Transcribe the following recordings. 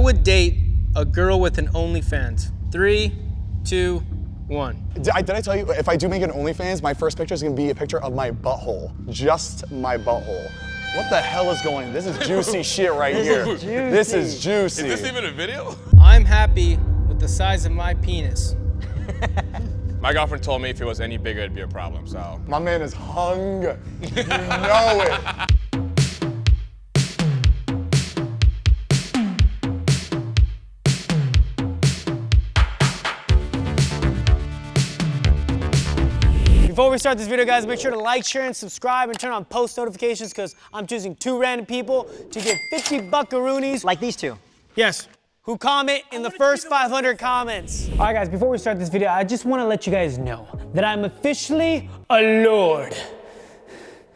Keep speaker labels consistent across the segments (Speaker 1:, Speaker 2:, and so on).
Speaker 1: would date a girl with an OnlyFans. 3, 2, 1.
Speaker 2: Did I tell you, if I do make an OnlyFans, my first picture is gonna be a picture of my butthole. Just my butthole. What the hell is going on? This is juicy shit right here. This is juicy.
Speaker 3: Is this even a video?
Speaker 1: I'm happy with the size of my penis.
Speaker 3: My girlfriend told me if it was any bigger, it'd be a problem, so.
Speaker 2: My man is hung. You know it.
Speaker 4: Before we start this video, guys, make sure to like, share, and subscribe, and turn on post notifications because I'm choosing 2 random people to get 50 buckaroonies.
Speaker 5: Like these 2.
Speaker 4: Yes. Who comment in the first 500 comments. All right, guys, before we start this video, I just want to let you guys know that I'm officially a lord.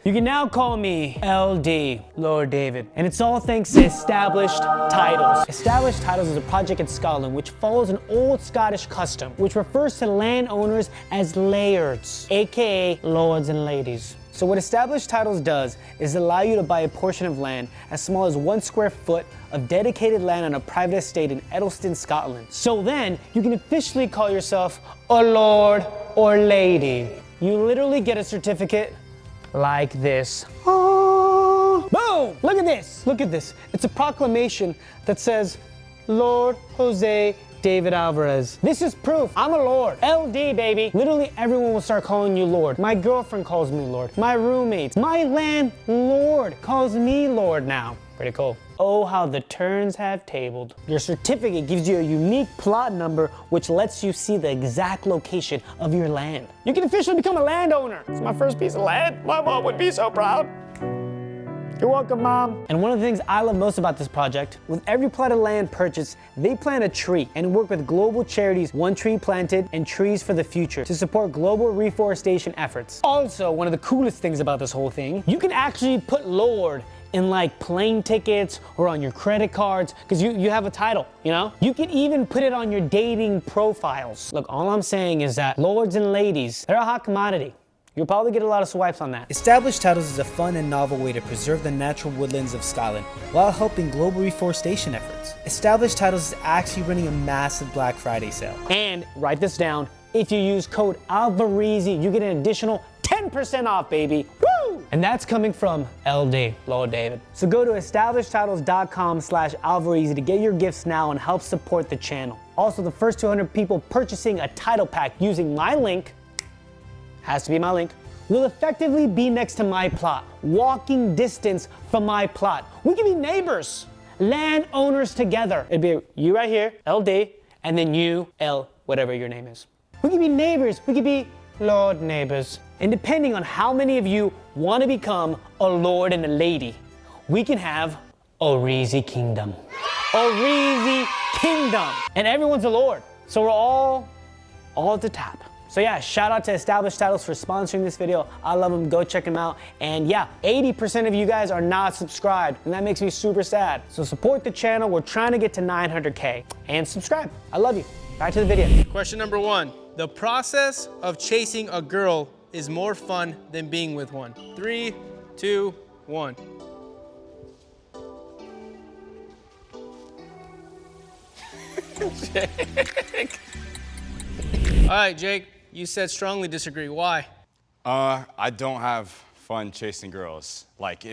Speaker 4: You can now call me LD, Lord David, and it's all thanks to Established Titles. Established Titles is a project in Scotland which follows an old Scottish custom, which refers to landowners as lairds, aka lords and ladies. So what Established Titles does is allow you to buy a portion of land as small as 1 square foot of dedicated land on a private estate in Edelston, Scotland. So then you can officially call yourself a lord or lady. You literally get a certificate like this. Oh, boom! Look at this. Look at this. It's a proclamation that says, Lord Jose David Alvarez. This is proof. I'm a lord. LD, baby. Literally everyone will start calling you lord. My girlfriend calls me lord. My roommates. My landlord calls me lord now. Pretty cool. Oh, how the turns have tabled. Your certificate gives you a unique plot number which lets you see the exact location of your land. You can officially become a landowner. It's my first piece of land. My mom would be so proud. You're welcome, Mom. And one of the things I love most about this project, with every plot of land purchased, they plant a tree and work with global charities, One Tree Planted and Trees for the Future, to support global reforestation efforts. Also, one of the coolest things about this whole thing, you can actually put Lord in like plane tickets or on your credit cards, because you have a title, you know? You can even put it on your dating profiles. Look, all I'm saying is that lords and ladies, they're a hot commodity. You'll probably get a lot of swipes on that. Established Titles is a fun and novel way to preserve the natural woodlands of Scotland while helping global reforestation efforts. Established Titles is actually running a massive Black Friday sale. And write this down, if you use code Alvareeezy, you get an additional 10% off, baby. Woo! And that's coming from LD, Lord David. So go to establishedtitles.com/Alvareeezy to get your gifts now and help support the channel. Also, the first 200 people purchasing a title pack using my link, has to be my link, will effectively be next to my plot, walking distance from my plot. We can be neighbors, landowners together. It'd be you right here, LD, and then you, L, whatever your name is. We can be neighbors, we could be lord neighbors. And depending on how many of you want to become a lord and a lady, we can have Alvareeezy Kingdom. Alvareeezy Kingdom. And everyone's a lord, so we're all at the top. So yeah, shout out to Established Titles for sponsoring this video. I love them, go check them out. And yeah, 80% of you guys are not subscribed, and that makes me super sad. So support the channel, we're trying to get to 900K. And subscribe, I love you. Back to the video.
Speaker 1: Question number 1. The process of chasing a girl is more fun than being with one. 3, 2, 1. Jake. All right, Jake, you said strongly disagree. Why?
Speaker 3: I don't have fun chasing girls. Like,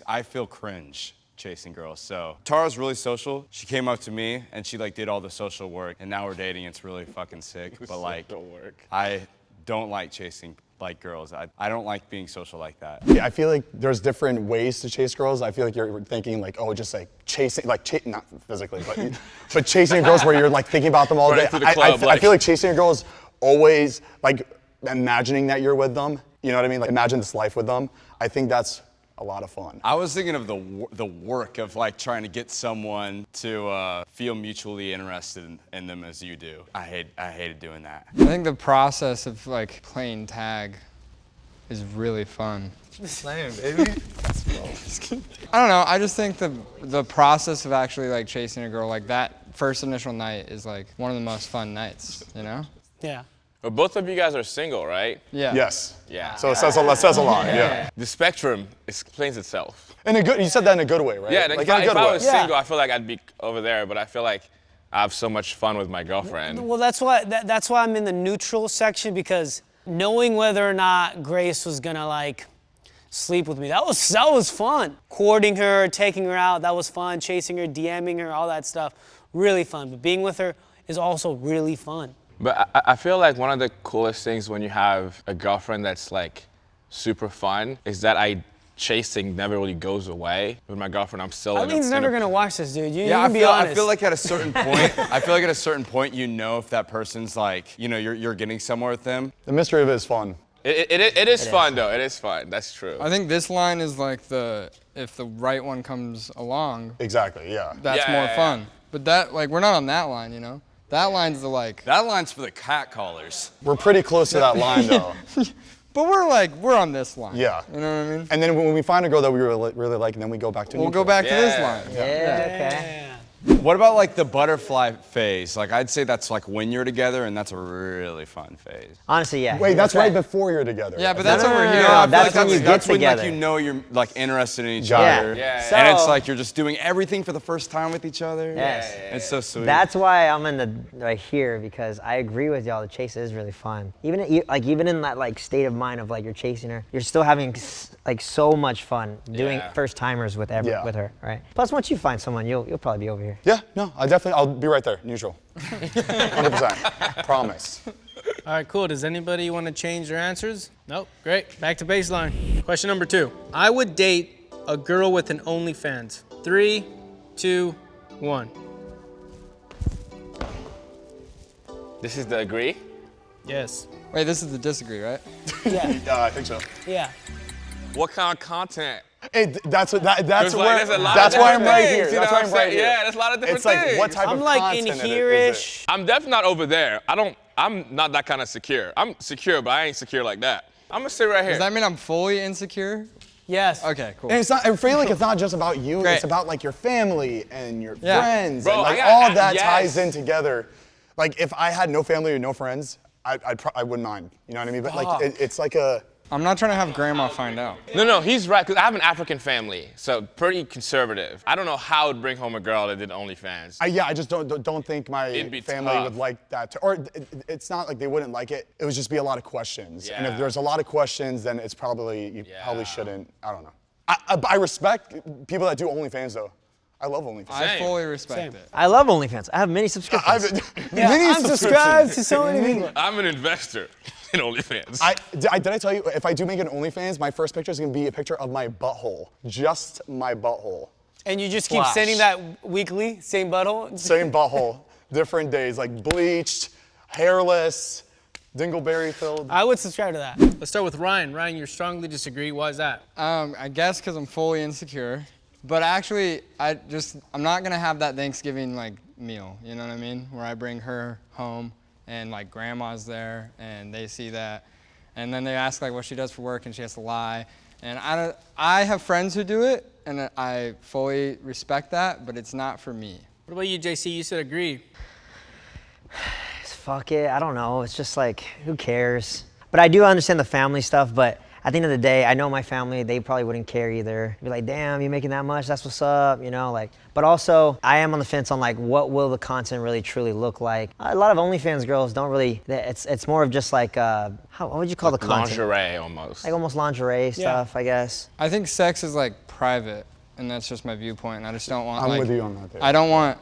Speaker 3: I feel cringe chasing girls. So Tara's really social. She came up to me and she like did all the social work, and now we're dating. It's really fucking sick. But like, I don't like chasing like girls. I don't like being social like that.
Speaker 2: Yeah, I feel like there's different ways to chase girls. I feel like you're thinking like, oh, just like chasing, like not physically, but chasing girls where you're like thinking about them all day. I feel like chasing a girl is always like imagining that you're with them. You know what I mean? Like imagine this life with them. I think that's a lot of fun.
Speaker 3: I was thinking of the work of like trying to get someone to feel mutually interested in them as you do. I hated doing that.
Speaker 6: I think the process of like playing tag is really fun.
Speaker 7: Slam, baby.
Speaker 6: I don't know, I just think the process of actually like chasing a girl, like that first initial night is like one of the most fun nights, you know?
Speaker 4: Yeah.
Speaker 5: But both of you guys are single, right?
Speaker 6: Yeah.
Speaker 2: Yes.
Speaker 5: Yeah.
Speaker 2: So it says a lot. Yeah.
Speaker 5: The spectrum explains itself.
Speaker 2: In a good, you said that in a good way, right?
Speaker 5: Yeah,
Speaker 2: like
Speaker 5: if I was
Speaker 4: Yeah.
Speaker 5: single, I feel like I'd be over there, but I feel like I have so much fun with my girlfriend.
Speaker 4: Well, that's why I'm in the neutral section, because knowing whether or not Grace was gonna like sleep with me, that was fun. Courting her, taking her out, that was fun. Chasing her, DMing her, all that stuff, really fun. But being with her is also really fun.
Speaker 5: But I feel like one of the coolest things when you have a girlfriend that's like super fun is that chasing never really goes away. With my girlfriend, I'm still
Speaker 4: Eileen's never gonna watch this, dude. You
Speaker 3: Yeah,
Speaker 4: can be honest.
Speaker 3: I feel like at a certain point, you know if that person's like, you know, you're getting somewhere with them.
Speaker 2: The mystery of it is fun.
Speaker 5: It is fun though. It is fun. That's true.
Speaker 6: I think this line is like if the right one comes along,
Speaker 2: Exactly, yeah.
Speaker 6: that's
Speaker 5: Yeah,
Speaker 6: more
Speaker 5: yeah,
Speaker 6: fun. But that, like, we're not on that line, you know? That line's the like.
Speaker 3: That line's for the cat callers.
Speaker 2: We're pretty close to that line though.
Speaker 6: But we're on this line.
Speaker 2: Yeah.
Speaker 6: You know what I mean?
Speaker 2: And then when we find a girl that we really like, and then we go back to
Speaker 6: We'll
Speaker 2: neutral.
Speaker 6: go back to this
Speaker 5: Yeah.
Speaker 6: line.
Speaker 7: Okay.
Speaker 3: What about like the butterfly phase? Like I'd say that's like when you're together, and that's a really fun phase.
Speaker 7: Honestly, yeah.
Speaker 2: Wait, that's right before you're together.
Speaker 6: Yeah, but that's over here.
Speaker 7: no,
Speaker 3: I feel
Speaker 7: that's when you get
Speaker 3: that's when
Speaker 7: together.
Speaker 3: like you know you're like interested in each
Speaker 2: Got it.
Speaker 3: other.
Speaker 5: Yeah.
Speaker 3: And it's
Speaker 7: So-
Speaker 3: like you're just doing everything for the first time with each other.
Speaker 7: Yes.
Speaker 3: It's so sweet.
Speaker 7: That's why I'm in the right here, because I agree with y'all. The chase is really fun. Even in that like state of mind of like you're chasing her, you're still having like so much fun doing
Speaker 5: Yeah.
Speaker 7: first timers with
Speaker 2: Yeah.
Speaker 7: with her, right? Plus, once you find someone, you'll probably be over here.
Speaker 2: Yeah, no, I'll be right there, neutral. 100%, promise.
Speaker 1: All right, cool. Does anybody want to change their answers? Nope. Great. Back to baseline. Question number 2. I would date a girl with an OnlyFans. 3, 2, 1.
Speaker 5: This is the agree.
Speaker 1: Yes.
Speaker 6: Wait, this is the disagree, right?
Speaker 4: Yeah,
Speaker 2: Yeah, I think so.
Speaker 4: yeah.
Speaker 5: What kind of content?
Speaker 2: Hey, that's where
Speaker 5: There's a lot
Speaker 2: that's
Speaker 5: of
Speaker 2: why I'm
Speaker 5: different
Speaker 2: right
Speaker 5: things,
Speaker 2: here.
Speaker 5: you know
Speaker 2: That's
Speaker 5: what
Speaker 2: why I'm
Speaker 5: I'm
Speaker 2: right
Speaker 5: saying?
Speaker 2: here.
Speaker 5: Yeah, there's a lot of different
Speaker 2: It's like
Speaker 5: things.
Speaker 2: what type
Speaker 4: I'm
Speaker 2: of
Speaker 4: like
Speaker 2: content
Speaker 4: in
Speaker 2: is
Speaker 4: here-ish.
Speaker 5: I'm definitely not over there. I'm not that kind of secure. I'm secure, but I ain't secure like that. I'm gonna sit right here.
Speaker 6: Does that mean I'm fully insecure?
Speaker 4: Yes.
Speaker 6: Okay, cool.
Speaker 2: And it's not. I feel like it's not just about you.
Speaker 6: Great.
Speaker 2: It's about like your family and your
Speaker 6: Yeah.
Speaker 2: friends,
Speaker 5: Bro,
Speaker 2: and like
Speaker 5: I got-
Speaker 2: all of that
Speaker 5: yes.
Speaker 2: ties in together. Like if I had no family or no friends, I wouldn't mind. You know what I mean? But like it's like a.
Speaker 6: I'm not trying to have grandma find out.
Speaker 5: No, he's right, because I have an African family, so pretty conservative. I don't know how I'd bring home a girl that did OnlyFans.
Speaker 2: I just don't think my
Speaker 5: It'd be
Speaker 2: family
Speaker 5: tough.
Speaker 2: would like that. Or it's not like they wouldn't like it. It would just be a lot of questions. And if
Speaker 5: Yeah.
Speaker 2: there's a lot of questions, then it's probably you probably
Speaker 5: Yeah.
Speaker 2: shouldn't. I don't know. I respect people that do OnlyFans though. I love OnlyFans.
Speaker 6: I
Speaker 5: Same.
Speaker 6: fully respect
Speaker 4: Same.
Speaker 6: it.
Speaker 7: I love OnlyFans. I have many subscriptions.
Speaker 4: Yeah,
Speaker 2: many
Speaker 4: I'm subscribed to so many people.
Speaker 5: I'm an investor in OnlyFans.
Speaker 2: Did I tell you, if I do make an OnlyFans, my first picture is gonna be a picture of my butthole. Just my butthole.
Speaker 4: And you just keep
Speaker 2: Flash.
Speaker 4: sending that weekly, same butthole?
Speaker 2: Same butthole, different days, like bleached, hairless, dingleberry filled.
Speaker 4: I would subscribe to that.
Speaker 1: Let's start with Ryan. Ryan, you strongly disagree. Why is that?
Speaker 6: I guess because I'm fully insecure. But actually, I'm not gonna have that Thanksgiving like meal, you know what I mean? Where I bring her home and like grandma's there and they see that. And then they ask like what she does for work and she has to lie. And I have friends who do it and I fully respect that, but it's not for me.
Speaker 1: What about you, JC? You said agree.
Speaker 7: Fuck it. I don't know. It's just like, who cares? But I do understand the family stuff, but at the end of the day, I know my family, they probably wouldn't care either. Be like, damn, you making that much? That's what's up, you know? Like, but also, I am on the fence on like, what will the content really truly look like? A lot of OnlyFans girls don't really, it's more of just like, what would you call the content?
Speaker 5: Lingerie almost.
Speaker 7: Like almost lingerie stuff, I guess.
Speaker 6: I think sex is like private and that's just my viewpoint. And I just don't want
Speaker 2: I'm
Speaker 6: like,
Speaker 2: with you on that, too.
Speaker 6: I don't want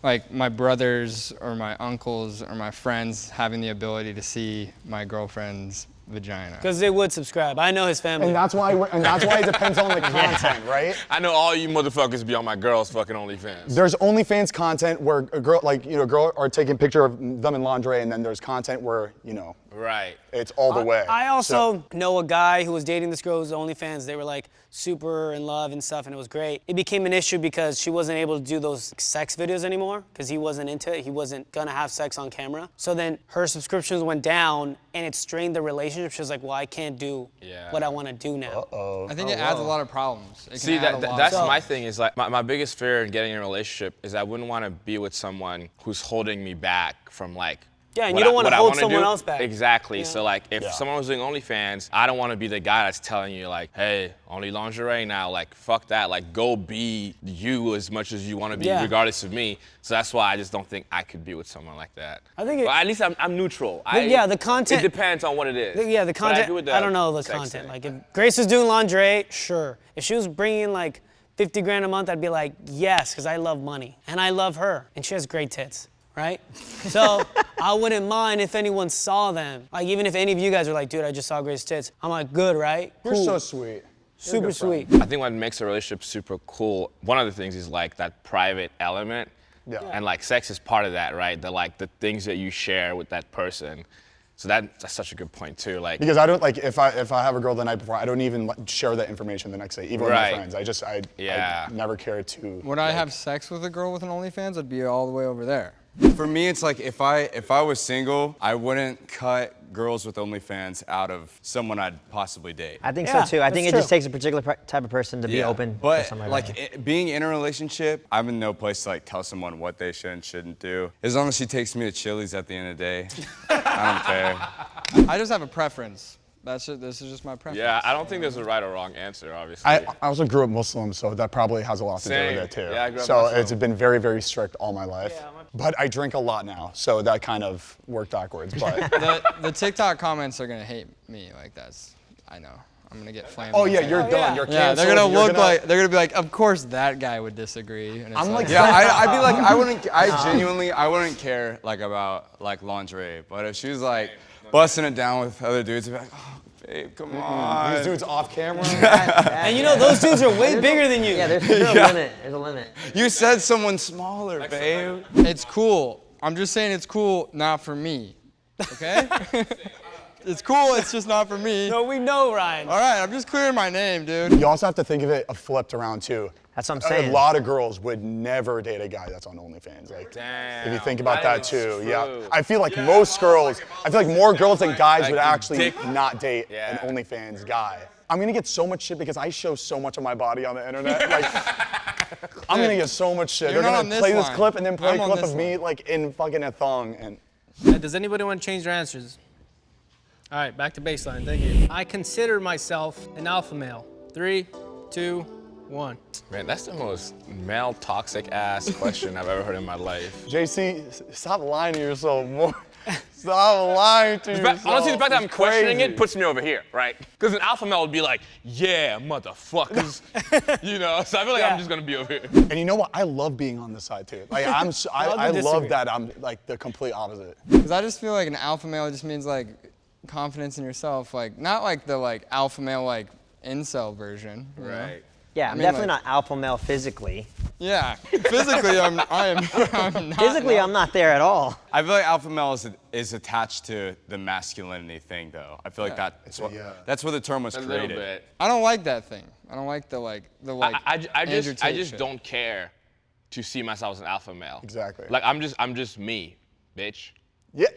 Speaker 6: like my brothers or my uncles or my friends having the ability to see my girlfriend's vagina.
Speaker 4: Because they would subscribe. I know his family.
Speaker 2: And that's why it depends on the content, right?
Speaker 5: I know all you motherfuckers be on my girl's fucking OnlyFans.
Speaker 2: There's OnlyFans content where a girl, a girl are taking a picture of them in lingerie, and then there's content where,
Speaker 5: Right.
Speaker 2: it's all the way.
Speaker 4: I also know a guy who was dating this girl who's OnlyFans. They were like super in love and stuff, and it was great. It became an issue because she wasn't able to do those sex videos anymore because he wasn't into it. He wasn't gonna have sex on camera. So then her subscriptions went down, and it strained the relationship. She was like, well, I can't do what I want to do now.
Speaker 6: I think it adds a lot of problems. It can
Speaker 5: See,
Speaker 6: add a lot.
Speaker 5: that's
Speaker 4: So-
Speaker 5: my thing is like, my biggest fear in getting in a relationship is I wouldn't want to be with someone who's holding me back from like
Speaker 4: Yeah, and you don't want to hold someone else back.
Speaker 5: Exactly.
Speaker 4: Yeah.
Speaker 5: So like, if someone was doing OnlyFans, I don't want to be the guy that's telling you like, hey, only lingerie now. Like, fuck that. Like, go be you as much as you want to be, regardless of me. So that's why I just don't think I could be with someone like that. I think well, at least I'm neutral.
Speaker 4: The content.
Speaker 5: It depends on what it is.
Speaker 4: The content. I don't know the content. Thing. Like, if Grace was doing lingerie, sure. If she was bringing like 50 grand a month, I'd be like, yes, because I love money and I love her and she has great tits. Right? So I wouldn't mind if anyone saw them. Like, even if any of you guys are like, dude, I just saw Grace's tits. I'm like, good, right?
Speaker 2: You're so sweet.
Speaker 4: Super sweet.
Speaker 5: I think what makes a relationship super cool, one of the things is like that private element. Yeah. And like sex is part of that, right? The things that you share with that person. So that's such a good point too. Like,
Speaker 2: because I don't like if I have a girl the night before, I don't even share that information the next day, even with my friends. I never care to.
Speaker 6: Would I have sex with a girl with an OnlyFans? I'd be all the way over there.
Speaker 3: For me, it's like if I was single, I wouldn't cut girls with OnlyFans out of someone I'd possibly date.
Speaker 7: I think so too. I think it just takes a particular type of person to be open.
Speaker 3: But
Speaker 7: to something
Speaker 3: like
Speaker 7: that.
Speaker 3: being in a relationship, I'm in no place to like tell someone what they should and shouldn't do. As long as she takes me to Chili's at the end of the day, I don't care.
Speaker 6: I just have a preference. This is just my preference.
Speaker 5: Yeah, I don't think there's a right or wrong answer, obviously.
Speaker 2: I also grew up Muslim, so that probably has a lot to do with it too.
Speaker 5: Yeah, I grew up
Speaker 2: so
Speaker 5: Muslim.
Speaker 2: It's been very, very strict all my life. But I drink a lot now, so that kind of worked backwards. But
Speaker 6: the TikTok comments are gonna hate me. Like I know. I'm gonna get flamed.
Speaker 2: Oh yeah, you're done. You're canceled.
Speaker 6: They're gonna be like, of course that guy would disagree. And
Speaker 2: I'm like,
Speaker 3: I'd be like, I wouldn't care like about like lingerie, but if she was like busting it down with other dudes, I'd be like, oh, babe, come on.
Speaker 2: These dudes off camera.
Speaker 4: And you know those dudes are way bigger than you.
Speaker 7: Yeah, there's a limit. There's a limit.
Speaker 3: You said someone smaller, babe.
Speaker 6: It's cool. I'm just saying it's cool, not for me. Okay? It's cool, it's just not for me.
Speaker 4: No, we know, Ryan.
Speaker 6: All right, I'm just clearing my name, dude.
Speaker 2: You also have to think of it flipped around too.
Speaker 7: That's what I'm saying.
Speaker 2: A lot of girls would never date a guy that's on OnlyFans. Like,
Speaker 5: damn,
Speaker 2: if you think about that too, yeah. I feel like most girls, I feel like more girls than guys would actually not date an OnlyFans guy. I'm gonna get so much shit because I show so much of my body on the internet. Like, I'm gonna get so much shit.
Speaker 6: You're
Speaker 2: They're
Speaker 6: not
Speaker 2: gonna
Speaker 6: on
Speaker 2: play
Speaker 6: this
Speaker 2: this clip and then play
Speaker 6: I'm
Speaker 2: a
Speaker 6: on
Speaker 2: clip
Speaker 6: this
Speaker 2: of me like in fucking a thong and.
Speaker 1: Does anybody want to change their answers? All right, back to baseline. Thank you. I consider myself an alpha male. 3, 2, 1.
Speaker 5: Man, that's the most male toxic ass question I've ever heard in my life.
Speaker 2: JC, stop lying to yourself more. Stop lying to yourself.
Speaker 5: Honestly, the fact that I'm
Speaker 2: It's
Speaker 5: questioning
Speaker 2: crazy.
Speaker 5: it puts me over here, right? Because an alpha male would be like, yeah, motherfuckers, you know? So I feel like I'm just gonna be over here.
Speaker 2: And you know what? I love being on this side too. Like I love that I'm like the complete opposite.
Speaker 6: Because I just feel like an alpha male just means like confidence in yourself, like not like the like alpha male like incel version.
Speaker 5: Right.
Speaker 7: Yeah, I'm definitely not alpha male physically.
Speaker 6: Yeah, physically I'm not.
Speaker 7: Physically, I'm not there at all.
Speaker 3: I feel like alpha male is attached to the masculinity thing, though. I feel like that's where the term was
Speaker 5: A
Speaker 3: created.
Speaker 5: little bit.
Speaker 6: I don't like that thing. I don't like the
Speaker 5: I just
Speaker 6: shit.
Speaker 5: don't care to see myself as an alpha male.
Speaker 2: Exactly.
Speaker 5: Like I'm just me, bitch.
Speaker 2: Yeah,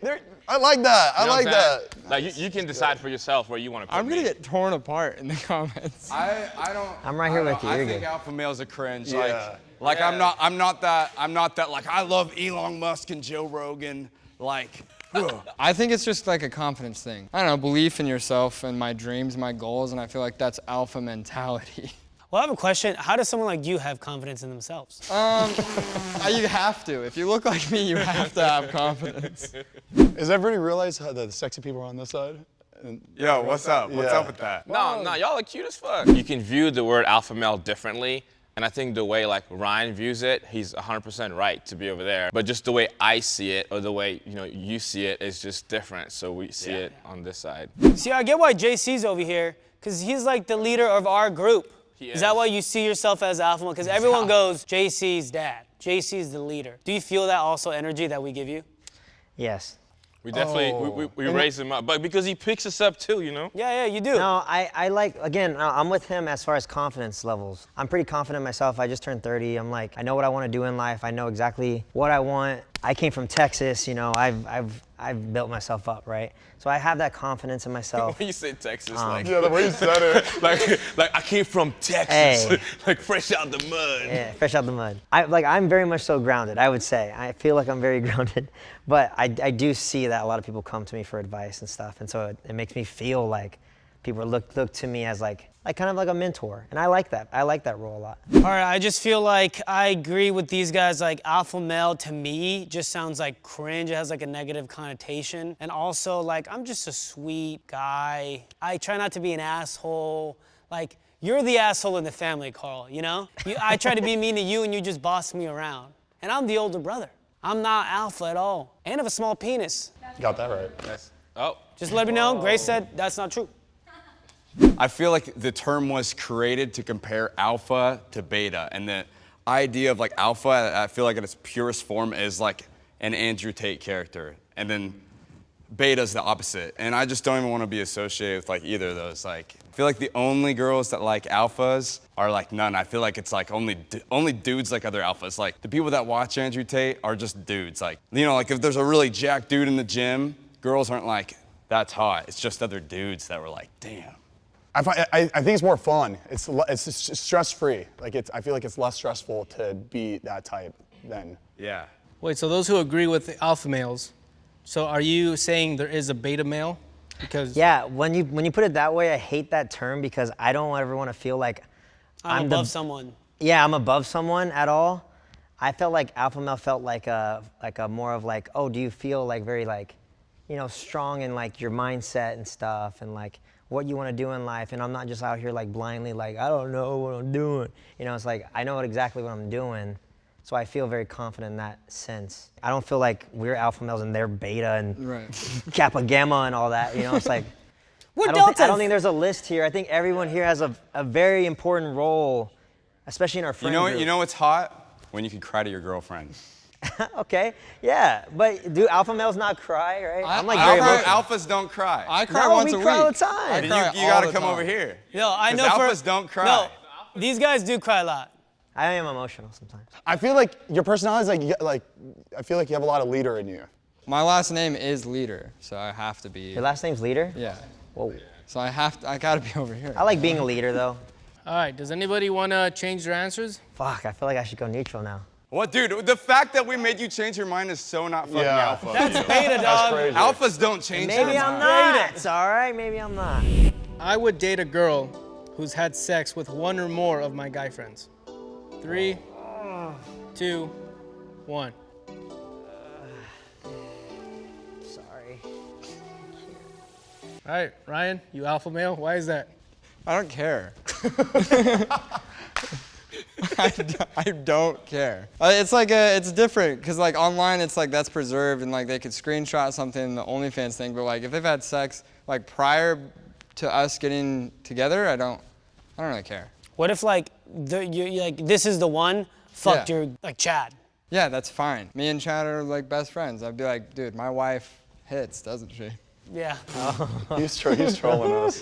Speaker 2: I like that.
Speaker 5: You
Speaker 2: I
Speaker 5: know
Speaker 2: like
Speaker 5: what I'm saying?
Speaker 2: that.
Speaker 5: Like you can decide for yourself where you want to put
Speaker 6: I'm gonna
Speaker 5: me.
Speaker 6: get torn apart in the comments.
Speaker 3: I don't.
Speaker 7: I'm right here with you.
Speaker 3: I
Speaker 7: You're
Speaker 3: think
Speaker 7: good.
Speaker 3: alpha males are cringe.
Speaker 2: Yeah.
Speaker 3: Like I'm not that like I love Elon Musk and Joe Rogan. Like, ugh.
Speaker 6: I think it's just like a confidence thing. I don't know, belief in yourself and my dreams, my goals, and I feel like that's alpha mentality.
Speaker 4: Well, I have a question. How does someone like you have confidence in themselves?
Speaker 6: You have to. If you look like me, you have to have confidence.
Speaker 2: Does everybody realize how the sexy people are on this side? And
Speaker 3: Yo, what's up? What's
Speaker 2: Yeah.
Speaker 3: up with that?
Speaker 5: No, y'all are cute as fuck. You can view the word alpha male differently. And I think the way like Ryan views it, he's 100% right to be over there. But just the way I see it or the way you see it is just different. So we see it on this side.
Speaker 4: See, I get why JC's over here, because he's like the leader of our group. Is that why you see yourself as alpha male? Because everyone goes, JC's dad. JC's the leader. Do you feel that also energy that we give you?
Speaker 7: Yes.
Speaker 5: We definitely, we raise him up. But because he picks us up too, you know?
Speaker 4: Yeah, you do.
Speaker 7: No, I like, again, I'm with him as far as confidence levels. I'm pretty confident in myself. I just turned 30. I'm like, I know what I want to do in life. I know exactly what I want. I came from Texas, you know, I've built myself up, right? So I have that confidence in myself.
Speaker 5: When you say Texas,
Speaker 2: Yeah, the way you said it.
Speaker 5: like I came from Texas,
Speaker 7: Hey.
Speaker 5: like fresh out the mud.
Speaker 7: Yeah, fresh out the mud. I'm very much so grounded, I would say. I feel like I'm very grounded, but I do see that a lot of people come to me for advice and stuff, and so it makes me feel like people look to me as like kind of like a mentor, and I like that. I like that role a lot.
Speaker 4: All right, I just feel like I agree with these guys. Like alpha male to me just sounds like cringe. It has like a negative connotation. And also like I'm just a sweet guy. I try not to be an asshole. Like you're the asshole in the family, Carl, you know? I try to be mean to you and you just boss me around. And I'm the older brother. I'm not alpha at all. And have a small penis.
Speaker 2: Got that right.
Speaker 5: Nice. Oh.
Speaker 4: Just let me know, Grace said that's not true.
Speaker 3: I feel like the term was created to compare alpha to beta, and the idea of like alpha, I feel like in its purest form is like an Andrew Tate character, and then beta's the opposite. And I just don't even want to be associated with like either of those. Like, I feel like the only girls that like alphas are like none. I feel like it's like only dudes like other alphas. Like the people that watch Andrew Tate are just dudes. Like, you know, like if there's a really jacked dude in the gym, girls aren't like, that's hot. It's just other dudes that were like, damn.
Speaker 2: I think it's more fun. It's stress-free. Like I feel like it's less stressful to be that type than.
Speaker 3: Yeah.
Speaker 1: Wait, so those who agree with the alpha males, so are you saying there is a beta male? Because
Speaker 7: Yeah, when you put it that way, I hate that term because I don't ever want to feel like
Speaker 4: I'm above someone.
Speaker 7: Yeah, I'm above someone at all. I felt like alpha male felt like a more of like, oh, do you feel like very like, you know, strong in like your mindset and stuff and like what you want to do in life, and I'm not just out here like blindly like, I don't know what I'm doing. You know, it's like I know exactly what I'm doing, so I feel very confident in that sense. I don't feel like we're alpha males and they're beta and kappa gamma and all that. You know, it's like I don't think there's a list here. I think everyone here has a very important role, especially in our friend group.
Speaker 3: You know what's hot? When you can cry to your girlfriend.
Speaker 7: Okay, yeah, but do alpha males not cry, right? I'm like very
Speaker 3: Alphas don't cry.
Speaker 6: I cry
Speaker 7: No,
Speaker 6: once
Speaker 7: we
Speaker 6: a
Speaker 7: cry all
Speaker 6: week.
Speaker 7: the time.
Speaker 3: You
Speaker 6: cry
Speaker 3: gotta
Speaker 6: all the
Speaker 3: come
Speaker 6: time.
Speaker 3: over here.
Speaker 4: No, I know
Speaker 3: alphas don't cry.
Speaker 4: No, these guys do cry a lot.
Speaker 7: I am emotional sometimes.
Speaker 2: I feel like your personality is like I feel like you have a lot of leader in you.
Speaker 6: My last name is Leader, so I have to be.
Speaker 7: Your last name's Leader?
Speaker 6: Yeah.
Speaker 7: Whoa.
Speaker 6: So I gotta be over here.
Speaker 7: I like being a leader though.
Speaker 1: all right, does anybody want to change their answers?
Speaker 7: Fuck, I feel like I should go neutral now.
Speaker 3: What, dude? The fact that we made you change your mind is so not fucking
Speaker 2: Yeah.
Speaker 3: alpha.
Speaker 4: That's beta, dog.
Speaker 2: Crazy.
Speaker 3: Alphas don't change
Speaker 7: Maybe
Speaker 3: their
Speaker 7: I'm
Speaker 3: mind.
Speaker 7: not. It's all right, maybe I'm not.
Speaker 1: I would date a girl who's had sex with one or more of my guy friends. 3, 2, 1.
Speaker 7: Sorry.
Speaker 1: All right, Ryan, you alpha male. Why is that?
Speaker 6: I don't care. I don't care. It's like it's different because like online it's like that's preserved and like they could screenshot something in the OnlyFans thing, but like if they've had sex like prior to us getting together, I don't really care.
Speaker 4: What if like you like this is the one? Fucked
Speaker 6: Yeah.
Speaker 4: your like Chad.
Speaker 6: Yeah, that's fine. Me and Chad are like best friends. I'd be like, dude, my wife hits, doesn't she?
Speaker 4: Yeah.
Speaker 2: He's trolling us.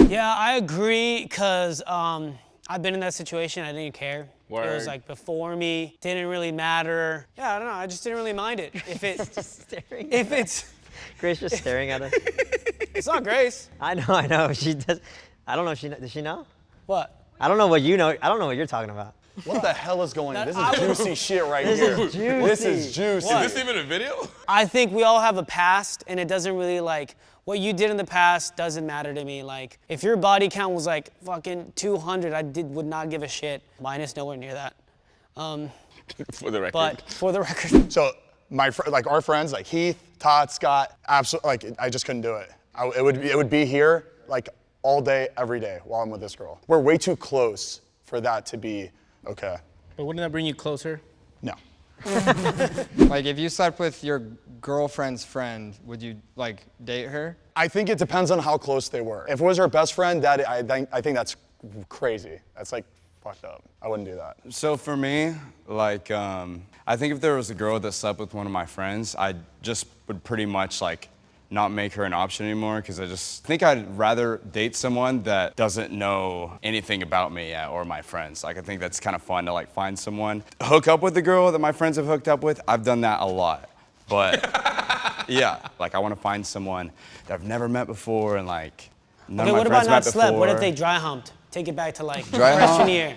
Speaker 4: Yeah, I agree because I've been in that situation. I didn't care. It was
Speaker 5: Word.
Speaker 4: like before me. Didn't really matter. Yeah, I don't know. I just didn't really mind it. If
Speaker 7: Staring.
Speaker 4: if it's
Speaker 7: Grace just staring at us.
Speaker 4: it's not Grace.
Speaker 7: I know. She does. I don't know. Does she know?
Speaker 4: What?
Speaker 7: I don't know what you know. I don't know what you're talking about.
Speaker 2: What the hell is going on? This
Speaker 4: I
Speaker 2: is
Speaker 4: would-
Speaker 2: juicy shit right
Speaker 7: This
Speaker 2: here.
Speaker 7: is juicy.
Speaker 2: This is juicy.
Speaker 5: Is this even a video?
Speaker 4: I think we all have a past, and it doesn't really like what you did in the past doesn't matter to me. Like if your body count was like fucking 200, would not give a shit. Mine is nowhere near that.
Speaker 5: For the record.
Speaker 4: But for the record,
Speaker 2: So like our friends, like Heath, Todd, Scott, absolutely, like I just couldn't do it. It would be here like all day, every day while I'm with this girl. We're way too close for that to be okay.
Speaker 1: But wouldn't that bring you closer?
Speaker 2: No.
Speaker 6: Like if you slept with your girlfriend's friend, would you like date her?
Speaker 2: I think it depends on how close they were. If it was her best friend, I think that's crazy. That's like fucked up. I wouldn't do that.
Speaker 3: So for me, like, I think if there was a girl that slept with one of my friends, I just would pretty much like not make her an option anymore because I just think I'd rather date someone that doesn't know anything about me yet or my friends. Like I think that's kind of fun to like find someone, hook up with a girl that my friends have hooked up with. I've done that a lot, but yeah, like I want to find someone that I've never met before and like none of my
Speaker 4: what
Speaker 3: friends
Speaker 4: about not
Speaker 3: met
Speaker 4: slept?
Speaker 3: before.
Speaker 4: What if they dry humped? Take it back to like
Speaker 3: Dry hump?
Speaker 4: freshman year.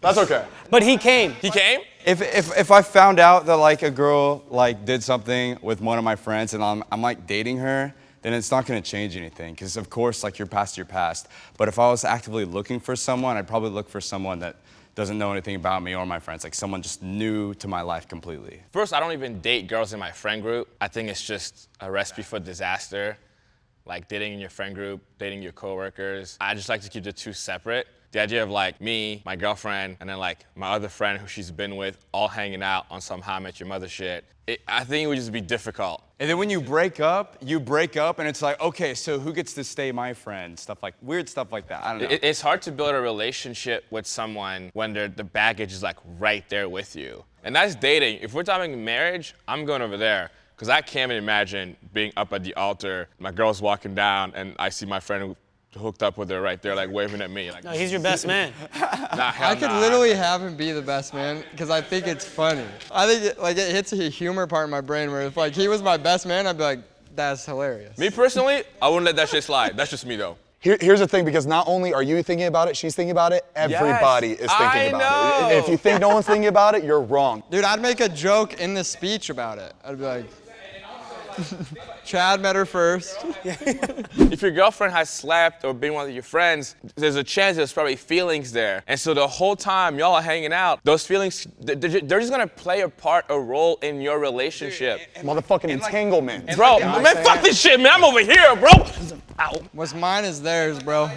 Speaker 2: That's okay.
Speaker 4: But he came.
Speaker 5: He came?
Speaker 3: If I found out that like a girl like did something with one of my friends and I'm like dating her, then it's not gonna change anything. Because of course like your past. But if I was actively looking for someone, I'd probably look for someone that doesn't know anything about me or my friends, like someone just new to my life completely.
Speaker 5: First, I don't even date girls in my friend group. I think it's just a recipe for disaster. Like dating in your friend group, dating your coworkers. I just like to keep the two separate. The idea of like me, my girlfriend, and then like my other friend who she's been with, all hanging out on some How I Met Your Mother shit. I think it would just be difficult.
Speaker 3: And then when you break up and it's like, okay, so who gets to stay my friend? Weird stuff like that, I don't know.
Speaker 5: It's hard to build a relationship with someone when the baggage is like right there with you. And that's dating. If we're talking marriage, I'm going over there. Because I can't even imagine being up at the altar, my girl's walking down, and I see my friend who hooked up with her right there, like waving at me. Like,
Speaker 4: No, he's your best man.
Speaker 5: Nah, hell
Speaker 6: I could literally have him be the best man because I think it's funny. I think it hits a humor part in my brain where if like he was my best man, I'd be like, that's hilarious.
Speaker 5: Me personally, I wouldn't let that shit slide. That's just me though.
Speaker 2: Here's the thing, because not only are you thinking about it, she's thinking about it, everybody is thinking about it. If you think no one's thinking about it, you're wrong.
Speaker 6: Dude, I'd make a joke in the speech about it. I'd be like, Chad met her first.
Speaker 5: If your girlfriend has slept or been one of your friends, there's a chance there's probably feelings there. And so the whole time y'all are hanging out, those feelings, they're just gonna play a role in your relationship.
Speaker 2: Motherfucking entanglement.
Speaker 5: Bro, man, fuck this shit, man. I'm over here, bro. Ow.
Speaker 6: What's mine is theirs, bro.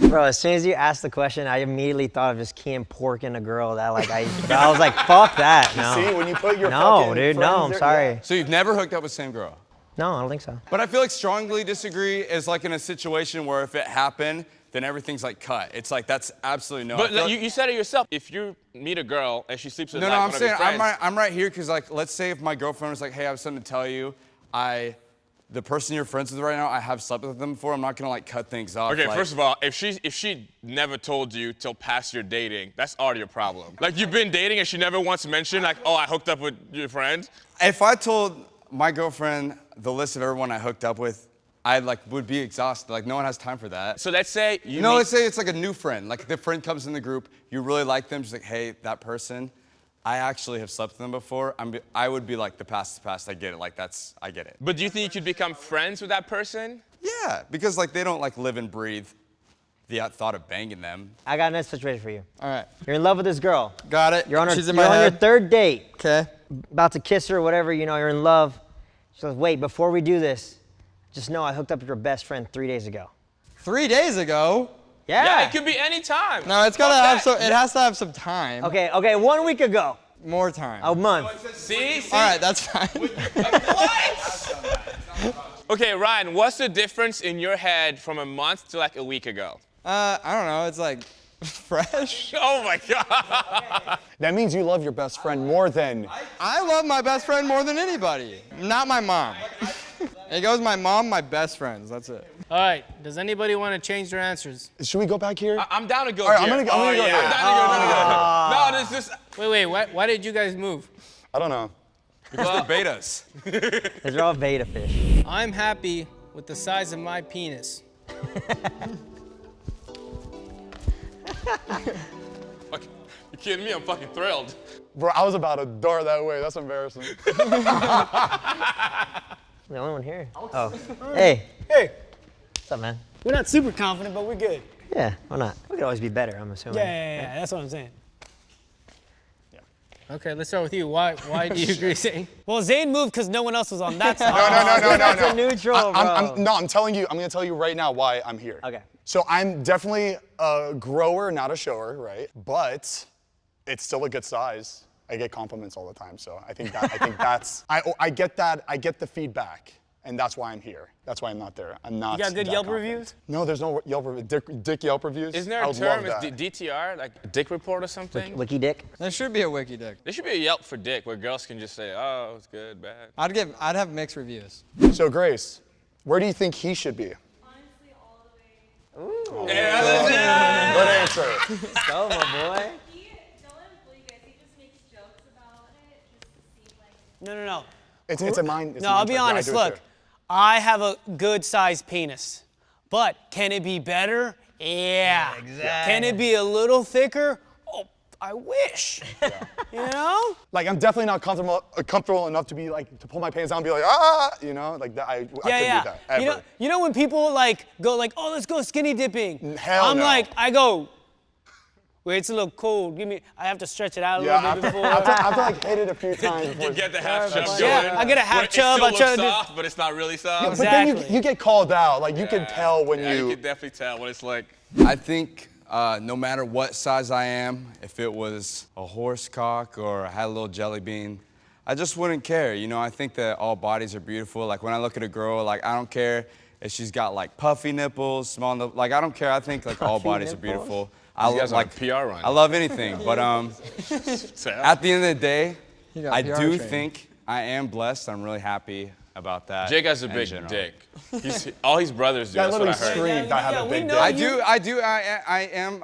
Speaker 7: Bro, as soon as you asked the question, I immediately thought of just keying pork in a girl that like I was like, fuck that. No.
Speaker 2: See, when you put your
Speaker 7: No,
Speaker 2: fucking
Speaker 7: dude, no,
Speaker 2: friends
Speaker 7: I'm
Speaker 2: there-
Speaker 7: sorry.
Speaker 2: yeah.
Speaker 3: So you've never hooked up with the same girl?
Speaker 7: No, I don't think so.
Speaker 3: But I feel like strongly disagree is like in a situation where if it happened, then everything's like cut. It's like that's absolutely no.
Speaker 5: But you said it yourself. If you meet a girl and she sleeps with
Speaker 3: No,
Speaker 5: like
Speaker 3: I'm
Speaker 5: one
Speaker 3: saying
Speaker 5: of your friends,
Speaker 3: I'm right here because like let's say if my girlfriend was like, hey, I have something to tell you, the person you're friends with right now, I have slept with them before. I'm not gonna like cut things off.
Speaker 5: Okay,
Speaker 3: like,
Speaker 5: first of all, if she never told you till past your dating, that's already a problem. Like you've been dating and she never once mentioned like, oh, I hooked up with your friends.
Speaker 3: if I told my girlfriend the list of everyone I hooked up with, I like would be exhausted. Like no one has time for that.
Speaker 5: So let's say you
Speaker 3: No, let's say it's like a new friend. Like the friend comes in the group, you really like them. She's like, hey, that person, I actually have slept with them before. I would be like, the past is past. I get it. Like I get it.
Speaker 5: But do you think you could become friends with that person?
Speaker 3: Yeah, because like they don't like live and breathe the thought of banging them.
Speaker 7: I got another situation for you.
Speaker 6: All right,
Speaker 7: You're in love with this girl.
Speaker 6: got it.
Speaker 7: You're on,
Speaker 6: She's in
Speaker 7: you're
Speaker 6: my
Speaker 7: on your
Speaker 6: head.
Speaker 7: third date.
Speaker 6: Okay.
Speaker 7: About to kiss her or whatever, you know, you're in love. She goes, wait, before we do this, just know I hooked up with your best friend 3 days ago.
Speaker 6: 3 days ago.
Speaker 5: Yeah, it could be any time.
Speaker 6: No, it's gotta have some. It has to have some time.
Speaker 7: Okay, 1 week ago.
Speaker 6: More time.
Speaker 7: A month.
Speaker 5: See?
Speaker 6: All right, that's fine.
Speaker 5: Okay, Ryan, what's the difference in your head from a month to like a week ago?
Speaker 6: I don't know. It's like fresh.
Speaker 5: Oh my God.
Speaker 2: That means you love your best friend more than.
Speaker 6: I love my best friend more than anybody. Not my mom. It goes my mom, my best friends. That's it.
Speaker 1: All right, does anybody want to change their answers?
Speaker 2: Should we go back here?
Speaker 5: I'm down to go
Speaker 2: All right,
Speaker 5: here.
Speaker 2: I'm gonna go
Speaker 5: yeah.
Speaker 2: here.
Speaker 5: I'm down to go. No, this is
Speaker 1: Wait, why did you guys move?
Speaker 2: I don't know.
Speaker 3: Because they're betas.
Speaker 7: These are all beta fish.
Speaker 1: I'm happy with the size of my penis.
Speaker 5: Fuck, you kidding me? I'm fucking thrilled.
Speaker 2: Bro, I was about to dart that way. That's embarrassing.
Speaker 7: The only one here. Oh. Hey.
Speaker 4: Hey,
Speaker 7: What's up, man?
Speaker 4: we're not super confident, but we're good.
Speaker 7: Yeah, why not? We could always be better, I'm assuming.
Speaker 4: Yeah, that's what I'm saying.
Speaker 1: Okay, let's start with you. Why do you agree, Zane?
Speaker 4: Well, Zane moved because no one else was on that side.
Speaker 2: No.
Speaker 7: That's a neutral, bro.
Speaker 2: I'm telling you, I'm gonna tell you right now why I'm here.
Speaker 7: Okay.
Speaker 2: So I'm definitely a grower, not a shower, right? But it's still a good size. I get compliments all the time, so I think that's I get that. I get the feedback And that's why I'm here. That's why I'm not there. I'm not.
Speaker 4: You got good
Speaker 2: that
Speaker 4: Yelp
Speaker 2: confident.
Speaker 4: reviews?
Speaker 2: No, there's no Yelp reviews. Dick Yelp reviews.
Speaker 5: Isn't there
Speaker 2: I
Speaker 5: a
Speaker 2: would
Speaker 5: term,
Speaker 2: love
Speaker 5: it's
Speaker 2: that.
Speaker 5: DTR, like dick report or something?
Speaker 7: Wiki dick.
Speaker 6: There should be a wiki dick.
Speaker 5: There should be a Yelp for dick where girls can just say, oh, it's good, bad.
Speaker 6: I'd have mixed reviews.
Speaker 2: So Grace, where do you think he should be?
Speaker 8: Honestly, all the way.
Speaker 7: Ooh.
Speaker 5: Yeah,
Speaker 2: Good answer.
Speaker 7: Go, my boy.
Speaker 8: He, don't let him fool you guys. He just makes jokes about it just to seem like.
Speaker 4: No.
Speaker 2: It's a mind. It's
Speaker 4: No,
Speaker 2: a
Speaker 4: I'll
Speaker 2: mind
Speaker 4: be
Speaker 2: trick. Yeah, I
Speaker 4: honest.
Speaker 2: do it
Speaker 4: Look,
Speaker 2: too.
Speaker 4: I have a good sized penis, but can it be better? Yeah.
Speaker 7: exactly.
Speaker 4: Can it be a little thicker? Oh, I wish. You know?
Speaker 2: Like I'm definitely not comfortable enough to be like to pull my pants down and be like you know, like that. I couldn't do that ever.
Speaker 4: You know when people like go like, oh, let's go skinny dipping.
Speaker 2: Hell
Speaker 4: I'm
Speaker 2: no.
Speaker 4: like, I go. Wait, it's a little cold. I have to stretch it out a
Speaker 2: Yeah,
Speaker 4: little bit before.
Speaker 2: I have to like hit it a few times before.
Speaker 5: You get the half chub going.
Speaker 4: Yeah, I get a half
Speaker 5: where
Speaker 4: chub.
Speaker 5: It
Speaker 4: I
Speaker 5: still
Speaker 4: try
Speaker 5: looks
Speaker 4: to do-
Speaker 5: soft, but it's not really soft.
Speaker 2: But then
Speaker 4: Exactly.
Speaker 2: you get called out. Like you can tell when
Speaker 5: Yeah,
Speaker 2: you.
Speaker 5: you can definitely tell what it's like.
Speaker 3: I think no matter what size I am, if it was a horse cock or I had a little jelly bean, I just wouldn't care. You know, I think that all bodies are beautiful. Like when I look at a girl, like I don't care if she's got like puffy nipples, small nipples. Like I don't care. I think like all bodies are beautiful.
Speaker 5: You guys are on a PR run.
Speaker 3: I love anything, but at the end of the day,
Speaker 6: He got
Speaker 3: I
Speaker 6: PR
Speaker 3: do
Speaker 6: training.
Speaker 3: think I am blessed. I'm really happy about that.
Speaker 5: Jake has a
Speaker 3: in
Speaker 5: big
Speaker 3: general.
Speaker 5: dick. All his brothers do.
Speaker 2: I
Speaker 5: That's what I
Speaker 2: literally
Speaker 5: heard.
Speaker 2: screamed. I have
Speaker 4: Yeah,
Speaker 2: a
Speaker 4: we
Speaker 2: big
Speaker 4: know
Speaker 2: dick.
Speaker 4: you-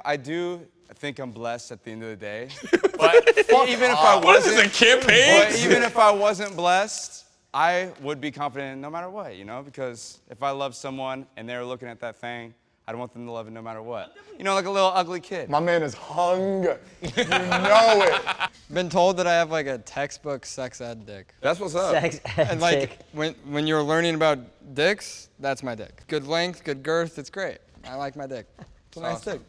Speaker 3: I do think I'm blessed at the end of the day. But even if I
Speaker 5: What is this, a
Speaker 3: wasn't,
Speaker 5: campaign?
Speaker 3: but even if I wasn't blessed, I would be confident no matter what, you know? Because if I love someone and they're looking at that thing, I'd want them to love it no matter what. You know, like a little ugly kid.
Speaker 2: My man is hung. You know it.
Speaker 6: Been told that I have like a textbook sex ed dick.
Speaker 3: That's what's up.
Speaker 7: Sex
Speaker 6: And like
Speaker 7: dick.
Speaker 6: when you're learning about dicks, that's my dick. Good length, good girth, it's great. I like my dick. It's a nice dick.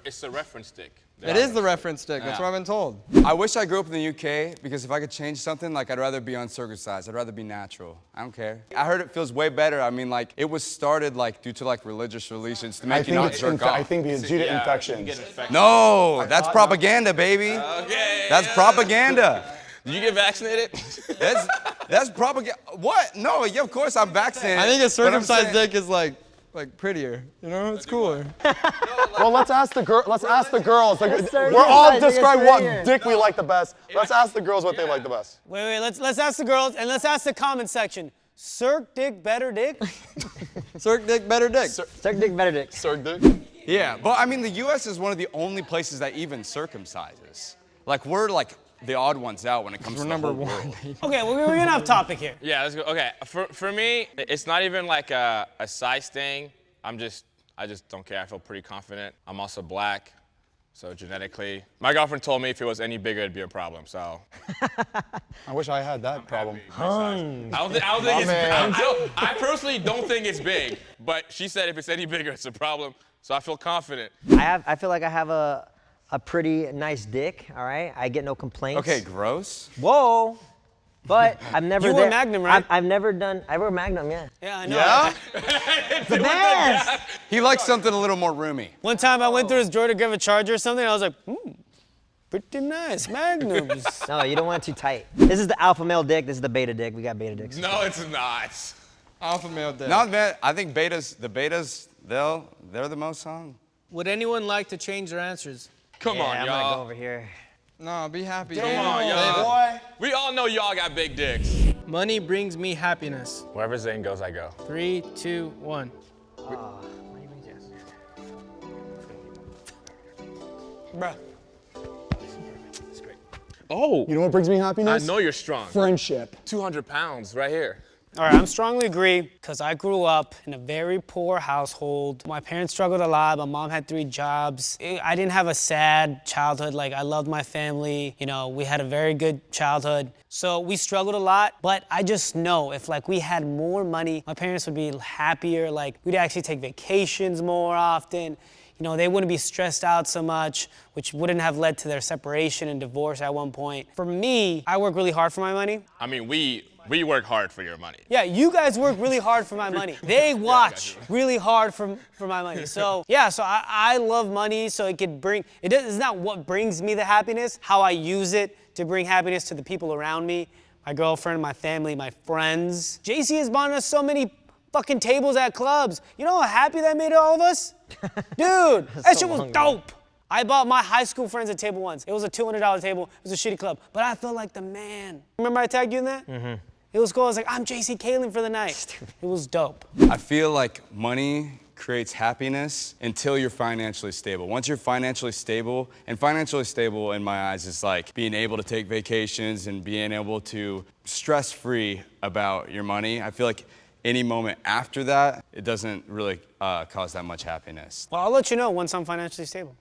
Speaker 5: It's a reference stick.
Speaker 6: It is the reference dick. That's what I've been told.
Speaker 3: I wish I grew up in the UK because if I could change something, like I'd rather be uncircumcised. I'd rather be natural. I don't care. I heard it feels way better. I mean, like it was started like due to like religious relations to make you not jerk off.
Speaker 2: I think because due to infections.
Speaker 3: No, that's propaganda, baby.
Speaker 5: Okay.
Speaker 3: That's propaganda.
Speaker 5: Did you get vaccinated?
Speaker 3: That's propaganda. What? No, yeah, of course I'm vaccinated.
Speaker 6: I think a
Speaker 3: but I'm
Speaker 6: circumcised
Speaker 3: saying-
Speaker 6: dick is like prettier. You know, it's cooler.
Speaker 2: Well, let's ask the girl. Let's ask the girls. Like,
Speaker 7: sir,
Speaker 2: we're all
Speaker 7: yes, I think
Speaker 2: describe
Speaker 7: it's
Speaker 2: what
Speaker 7: prettier.
Speaker 2: dick we like the best. Let's ask the girls what they like the best.
Speaker 4: Wait, let's ask the girls and let's ask the comment section. Circ dick, better dick?
Speaker 6: Circ dick, better dick.
Speaker 7: Suck dick, better dick.
Speaker 2: Sir dick.
Speaker 3: Yeah, but I mean, the U.S. is one of the only places that even circumcises. Like we're like the odd ones out when it comes to the
Speaker 6: number
Speaker 3: whole
Speaker 6: one.
Speaker 3: world.
Speaker 4: Okay, we're getting off topic here.
Speaker 5: Yeah, let's go. Okay, for me, it's not even like a size thing. I just don't care. I feel pretty confident. I'm also black, so genetically. My girlfriend told me if it was any bigger, it'd be a problem, so.
Speaker 2: I wish I had that problem.
Speaker 5: I don't think it's big. I personally don't think it's big, but she said if it's any bigger, it's a problem, so I feel confident.
Speaker 7: I feel like I have a pretty nice dick, all right? I get no complaints.
Speaker 3: Okay, gross.
Speaker 7: Whoa. But I've never
Speaker 4: You wore Magnum, right?
Speaker 7: I've never done, I wear Magnum, yeah.
Speaker 4: Yeah, I know.
Speaker 3: Yeah?
Speaker 7: The best!
Speaker 3: He likes something a little more roomy.
Speaker 4: One time I went through his drawer to grab a charger or something, and I was like, pretty nice, Magnums.
Speaker 7: No, you don't want it too tight. This is the alpha male dick, this is the beta dick. We got beta dicks.
Speaker 5: No, it's not.
Speaker 6: Alpha male dick.
Speaker 3: No, man, I think the betas, they're the most hung.
Speaker 1: Would anyone like to change their answers?
Speaker 5: Come
Speaker 7: Yeah,
Speaker 5: on,
Speaker 7: I'm gonna go
Speaker 5: y'all.
Speaker 7: over here.
Speaker 6: No, be happy.
Speaker 5: Come
Speaker 6: dude.
Speaker 5: on, y'all. We all know y'all got big dicks.
Speaker 1: Money brings me happiness.
Speaker 5: Wherever Zane goes, I go.
Speaker 1: 3, 2, 1.
Speaker 4: Bruh.
Speaker 5: Oh,
Speaker 2: You know what brings me happiness?
Speaker 5: I know you're strong.
Speaker 2: Friendship.
Speaker 5: 200 pounds right here.
Speaker 4: All right, I'm strongly agree because I grew up in a very poor household. My parents struggled a lot. My mom had 3 jobs. I didn't have a sad childhood. Like, I loved my family. You know, we had a very good childhood. So we struggled a lot, but I just know if like we had more money, my parents would be happier. Like, we'd actually take vacations more often. You know, they wouldn't be stressed out so much, which wouldn't have led to their separation and divorce at one point. For me, I work really hard for my money.
Speaker 5: I mean, we work hard for your money.
Speaker 4: Yeah, you guys work really hard for my money. They watch really hard for my money. So yeah, so I love money, so it's not what brings me the happiness, how I use it to bring happiness to the people around me, my girlfriend, my family, my friends. JC has bought us so many fucking tables at clubs. You know how happy that made all of us? Dude, that shit was dope. I bought my high school friends a table once. It was a $200 table. It was a shitty club, but I felt like the man. Remember I tagged you in that? Mm-hmm. It was cool. I was like, I'm JC Kalen for the night. It was dope.
Speaker 3: I feel like money creates happiness until you're financially stable. Once you're financially stable, and financially stable in my eyes is like being able to take vacations and being able to stress-free about your money. I feel like any moment after that, it doesn't really cause that much happiness.
Speaker 4: Well, I'll let you know once I'm financially stable.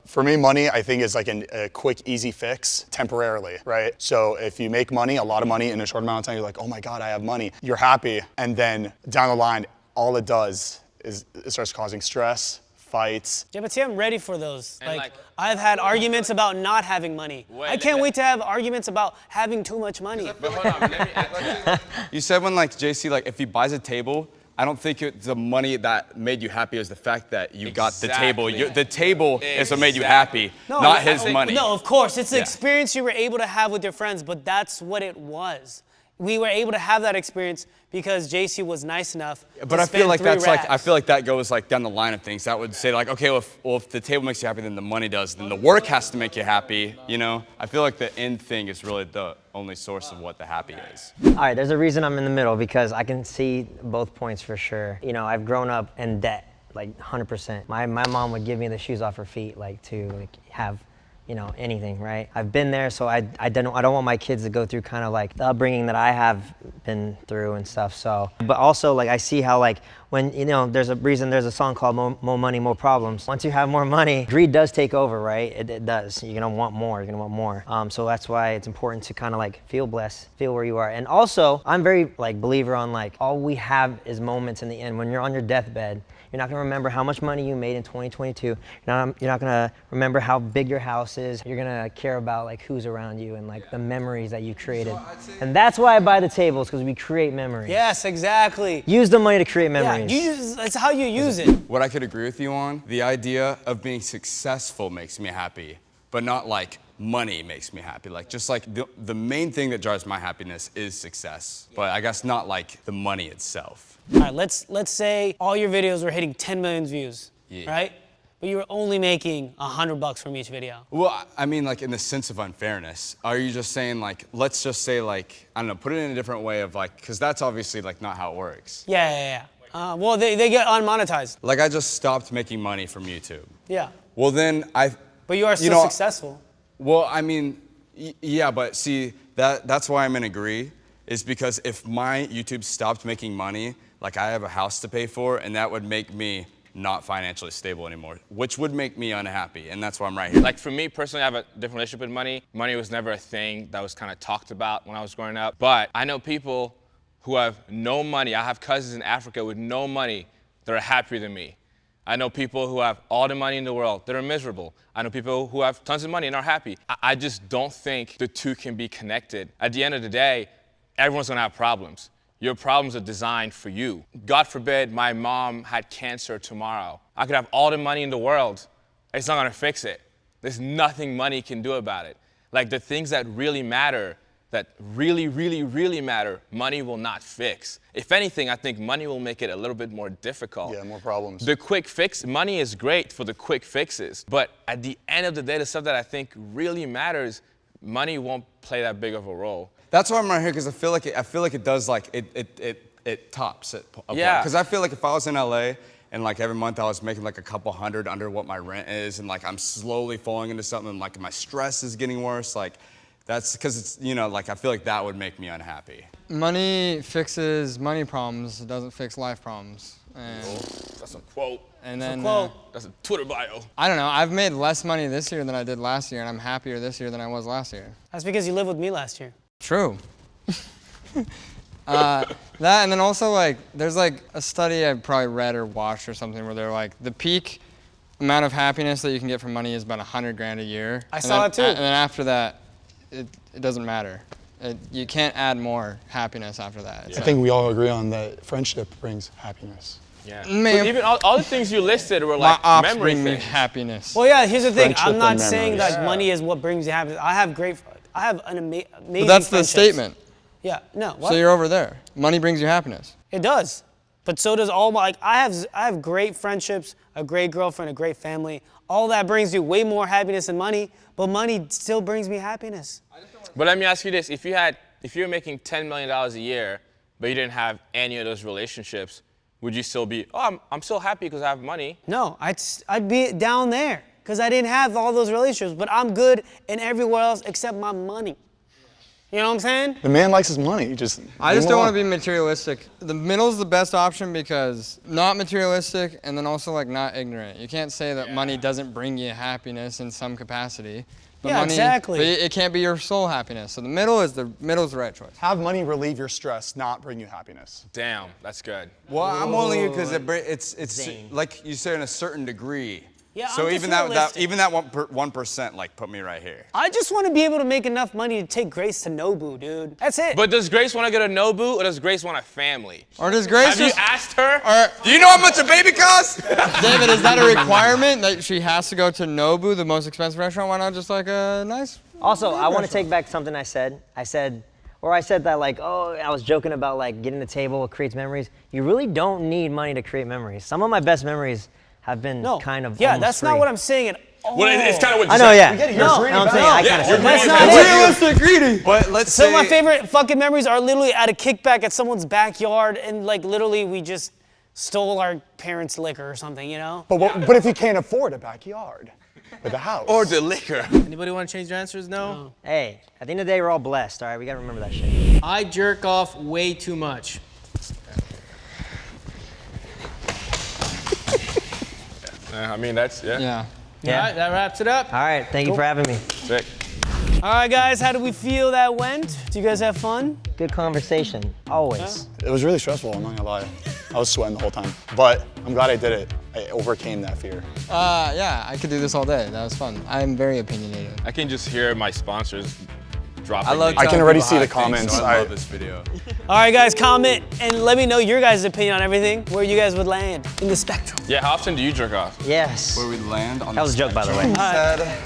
Speaker 2: For me, money, I think, is like a quick, easy fix temporarily, right? So if you make money, a lot of money in a short amount of time, you're like, oh my God, I have money. You're happy. And then down the line, all it does is it starts causing stress, fights.
Speaker 4: Yeah, but see, I'm ready for those. Like, I've had arguments about not having money. I can't wait to have arguments about having too much money.
Speaker 5: But hold on, let me ask you.
Speaker 3: You said when like JC, like if he buys a table, I don't think it's the money that made you happy is the fact that you got the table. The table is what made you happy, not his money.
Speaker 4: No, of course, it's the experience you were able to have with your friends, but that's what it was. We were able to have that experience because JC was nice enough
Speaker 3: But
Speaker 4: to
Speaker 3: I feel like
Speaker 4: spend
Speaker 3: that's
Speaker 4: 3
Speaker 3: like,
Speaker 4: racks.
Speaker 3: I feel like that goes like down the line of things. That would say like, okay, well if the table makes you happy, then the money does. Then the work has to make you happy, you know? I feel like the end thing is really the only source of what the happy is.
Speaker 7: All right, there's a reason I'm in the middle because I can see both points for sure. You know, I've grown up in debt, like 100%. My mom would give me the shoes off her feet, like to like have, you know, anything, right? I've been there, so I don't want my kids to go through kind of like the upbringing that I have been through and stuff. So, but also like I see how like when, you know, there's a song called More Money, More Problems. Once you have more money, greed does take over, right? It does. You're gonna want more, you're gonna want more. So that's why it's important to kind of like feel blessed, feel where you are. And also, I'm very like believer on like all we have is moments in the end. When you're on your deathbed, you're not gonna remember how much money you made in 2022. You're not gonna remember how big your house is. You're gonna care about like who's around you and like the memories that you created. And that's why I buy the tables, because we create memories.
Speaker 4: Yes, exactly.
Speaker 7: Use the money to create memories.
Speaker 4: Yeah, that's how you use it.
Speaker 3: What I could agree with you on, the idea of being successful makes me happy, but not like money makes me happy. Like just like the main thing that drives my happiness is success, but I guess not like the money itself.
Speaker 4: All right, let's say all your videos were hitting 10 million views, right? But you were only making $100 from each video.
Speaker 3: Well, I mean, like in the sense of unfairness, are you just saying like, let's just say like, I don't know, put it in a different way of like, because that's obviously like not how it works.
Speaker 4: Yeah. Well, they get unmonetized.
Speaker 3: Like I just stopped making money from YouTube.
Speaker 4: Yeah.
Speaker 3: Well then
Speaker 4: But you are still successful.
Speaker 3: Well, I mean, yeah, but see, that's why I'm in agree, is because if my YouTube stopped making money, like I have a house to pay for, and that would make me not financially stable anymore, which would make me unhappy, and that's why I'm right here.
Speaker 5: Like for me personally, I have a different relationship with money. Money was never a thing that was kind of talked about when I was growing up, but I know people who have no money. I have cousins in Africa with no money that are happier than me. I know people who have all the money in the world that are miserable. I know people who have tons of money and are happy. I just don't think the two can be connected. At the end of the day, everyone's gonna have problems. Your problems are designed for you. God forbid my mom had cancer tomorrow. I could have all the money in the world. It's not gonna fix it. There's nothing money can do about it. Like the things that really matter, that really, really, really matter, money will not fix. If anything, I think money will make it a little bit more difficult.
Speaker 2: Yeah, more problems.
Speaker 5: The quick fix, money is great for the quick fixes, but at the end of the day, the stuff that I think really matters, money won't play that big of a role.
Speaker 3: That's why I'm right here, because I feel like it does like it tops it.
Speaker 5: Yeah.
Speaker 3: Because I feel like if I was in LA and like every month I was making like a couple hundred under what my rent is, and like I'm slowly falling into something, and like my stress is getting worse, like that's because it's, you know, like I feel like that would make me unhappy.
Speaker 6: Money fixes money problems, it doesn't fix life problems. And
Speaker 5: That's a quote.
Speaker 6: And then
Speaker 5: That's a Twitter bio.
Speaker 6: I don't know, I've made less money this year than I did last year, and I'm happier this year than I was last year.
Speaker 4: That's because you lived with me last year.
Speaker 6: True. That, and then also like, there's like a study I probably read or watched or something where they're like, the peak amount of happiness that you can get from money is about $100,000 a year.
Speaker 4: I saw that too.
Speaker 6: And then after that, it doesn't matter. You can't add more happiness after that.
Speaker 2: I think we all agree on that friendship brings happiness.
Speaker 5: Yeah.
Speaker 6: Man,
Speaker 5: But even all the things you listed were
Speaker 6: my
Speaker 5: like
Speaker 6: ops
Speaker 5: memory
Speaker 6: bring me
Speaker 5: things.
Speaker 6: happiness.
Speaker 4: Well, yeah, here's the thing.
Speaker 2: Friendship
Speaker 4: I'm not
Speaker 2: and
Speaker 4: saying
Speaker 2: memories.
Speaker 4: that money is what brings you happiness. I I have an amazing
Speaker 6: But that's the
Speaker 4: friendships.
Speaker 6: statement.
Speaker 4: Yeah, no, what?
Speaker 6: So you're over there. Money brings you happiness.
Speaker 4: It does. But so does all my, like, I have great friendships, a great girlfriend, a great family. All that brings you way more happiness than money, but money still brings me happiness.
Speaker 5: But let me ask you this: if you were making $10 million a year, but you didn't have any of those relationships, would you still be? Oh, I'm still happy because I have money.
Speaker 4: No, I'd be down there because I didn't have all those relationships, but I'm good in everywhere else except my money. You know what I'm saying?
Speaker 2: The man likes his money.
Speaker 6: I just don't want to be materialistic. The middle's the best option because not materialistic and then also like not ignorant. You can't say that money doesn't bring you happiness in some capacity. But
Speaker 4: Yeah,
Speaker 6: money,
Speaker 4: exactly.
Speaker 6: But it can't be your sole happiness. So the middle's the right choice.
Speaker 2: Have money relieve your stress, not bring you happiness.
Speaker 5: Damn, that's good.
Speaker 3: Well, I'm only because it's like you said in a certain degree.
Speaker 4: Yeah,
Speaker 3: So
Speaker 4: I'm
Speaker 3: even
Speaker 4: just
Speaker 3: that
Speaker 4: realistic.
Speaker 3: even that 1% like put me right here.
Speaker 4: I just want to be able to make enough money to take Grace to Nobu, dude. That's it.
Speaker 5: But does Grace want to go to Nobu or does Grace want a family?
Speaker 6: Or does Grace
Speaker 5: Have you
Speaker 6: just,
Speaker 5: asked her?
Speaker 3: Do you know how much a baby costs?
Speaker 6: David, is that a requirement that she has to go to Nobu, the most expensive restaurant? Why not just like a nice?
Speaker 7: Also, I want to take back something I said. I said that like, oh, I was joking about like getting the table creates memories. You really don't need money to create memories. Some of my best memories have been kind of
Speaker 4: Yeah,
Speaker 7: almost
Speaker 4: that's
Speaker 7: free.
Speaker 4: not what I'm saying at all.
Speaker 5: Well, it's kind of what you
Speaker 7: I know,
Speaker 5: said.
Speaker 7: yeah. No, I'm saying I kind of said
Speaker 4: That's
Speaker 7: that.
Speaker 4: not it.
Speaker 6: Realistic, greedy.
Speaker 3: But let's
Speaker 4: Some
Speaker 3: say
Speaker 4: of my favorite fucking memories are literally at a kickback at someone's backyard and like literally we just stole our parents' liquor or something, you know?
Speaker 2: But if you can't afford a backyard with a house.
Speaker 5: Or the liquor.
Speaker 1: Anybody want to change their answers? No?
Speaker 7: Hey, at the end of the day, we're all blessed, all right? We got to remember that shit.
Speaker 1: I jerk off way too much.
Speaker 5: I mean, that's,
Speaker 6: Yeah.
Speaker 1: All right, that wraps it up.
Speaker 7: All right, thank you for having me.
Speaker 5: sick.
Speaker 4: All right, guys, how did we feel that went? Do you guys have fun?
Speaker 7: Good conversation, always.
Speaker 2: It was really stressful, I'm not gonna lie. I was sweating the whole time. But I'm glad I did it. I overcame that fear.
Speaker 6: Yeah, I could do this all day. That was fun. I'm very opinionated.
Speaker 5: I can just hear my sponsors dropping.
Speaker 3: I love
Speaker 5: things.
Speaker 2: I can
Speaker 3: telling
Speaker 2: already
Speaker 3: people
Speaker 2: see
Speaker 3: how
Speaker 2: the
Speaker 3: I think,
Speaker 2: comments.
Speaker 3: so I love this video.
Speaker 4: All right, guys, comment and let me know your guys' opinion on everything, where you guys would land in the spectrum.
Speaker 5: Yeah, how often do you jerk off?
Speaker 7: Yes.
Speaker 3: Where we land on
Speaker 7: That was a joke, by the way.
Speaker 3: Said